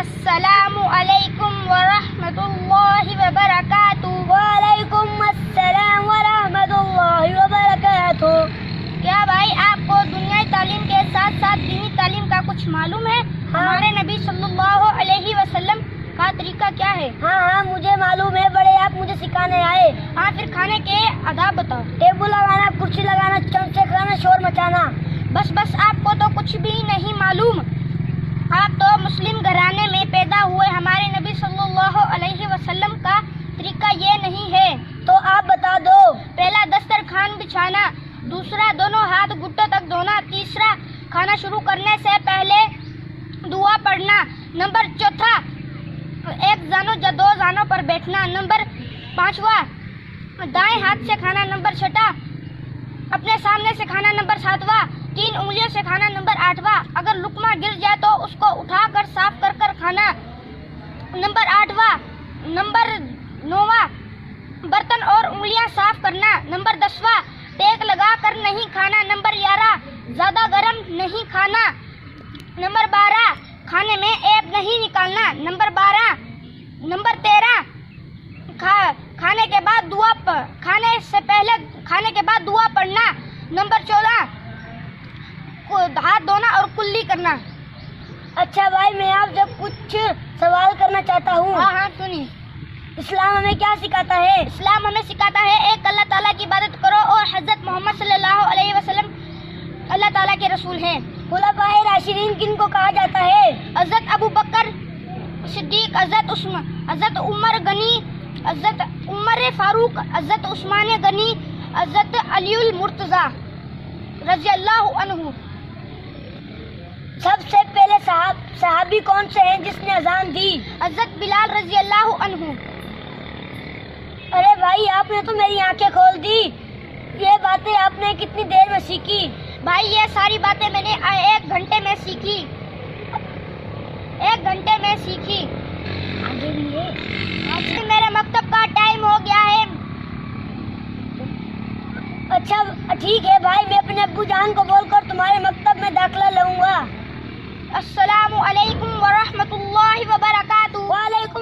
السلام علیکم ورحمۃ اللہ وبرکاتہ۔ وعلیکم السلام ورحمۃ اللہ وبرکاتہ۔ کیا بھائی آپ کو دنیائی تعلیم کے ساتھ ساتھ دینی تعلیم کا کچھ معلوم ہے؟ ہمارے نبی صلی اللہ علیہ وسلم کا طریقہ کیا ہے؟ ہاں مجھے معلوم ہے، بڑے آپ مجھے سکھانے آئے۔ ہاں پھر کھانے کے آداب بتاؤ۔ ٹیبل لگانا، کرسی لگانا، چمچے کھانا، شور مچانا۔ بس آپ کو تو کچھ بھی نہیں معلوم۔ آپ تو مسلم گھرانے میں پیدا ہوئے، ہمارے نبی صلی اللہ علیہ وسلم کا طریقہ یہ نہیں ہے تو آپ بتا دو۔ پہلا دسترخوان بچھانا، دوسرا دونوں ہاتھ گھٹنوں تک دھونا، تیسرا کھانا شروع کرنے سے پہلے دعا پڑھنا، نمبر چوتھا ایک زانو یا دو زانوں پر بیٹھنا، نمبر پانچواں دائیں ہاتھ سے کھانا، نمبر چھٹا اپنے سامنے سے کھانا، نمبر ساتواں 3 انگلیوں سے کھانا، نمبر 8واں اگر لقمہ گر جائے تو اس کو اٹھا کر صاف کر کھانا، نمبر 8واں نمبر 9واں برتن اور انگلیاں صاف کرنا، نمبر 10واں ٹیک لگا کر نہیں کھانا، نمبر 11 زیادہ گرم نہیں کھانا، نمبر 12 کھانے میں عیب نہیں نکالنا، نمبر 13 کھانے کے بعد دعا پڑھنا، نمبر 14 ہاتھ دھونا اور کلی کرنا۔ اچھا بھائی، میں آپ سے کچھ سوال کرنا چاہتا ہوں۔ ہاں سنیے۔ اسلام ہمیں کیا سکھاتا ہے؟ اسلام ہمیں سکھاتا ہے ایک اللہ تعالیٰ کی عبادت کرو اور حضرت محمد صلی اللہ علیہ وسلم اللہ تعالیٰ کے رسول ہیں۔ خلفائے راشدین کن کو کہا جاتا ہے؟ حضرت ابو بکر صدیق، حضرت عمر غنی، حضرت عمر فاروق، حضرت عثمان غنی، حضرت علی المرتضیٰ رضی اللہ عنہ۔ سب سے پہلے صحابی کون سے ہیں جس نے اذان دی؟ حضرت بلال رضی اللہ عنہ۔ ارے بھائی، آپ نے تو میری آنکھیں کھول دی۔ یہ باتیں آپ نے کتنی دیر میں سیکھی؟ بھائی یہ ساری باتیں میں نے 1 گھنٹے میں سیکھی۔ 1 گھنٹے میں سیکھی۔ آگے بھی ہے؟ آج میرے مکتب کا ٹائم ہو گیا ہے۔ اچھا ٹھیک ہے بھائی، میں اپنے ابو جان کو بول کر تمہارے مکتب میں داخلہ لوں گا۔ السلام علیکم ورحمۃ اللہ وبرکاتہ۔ وعلیکم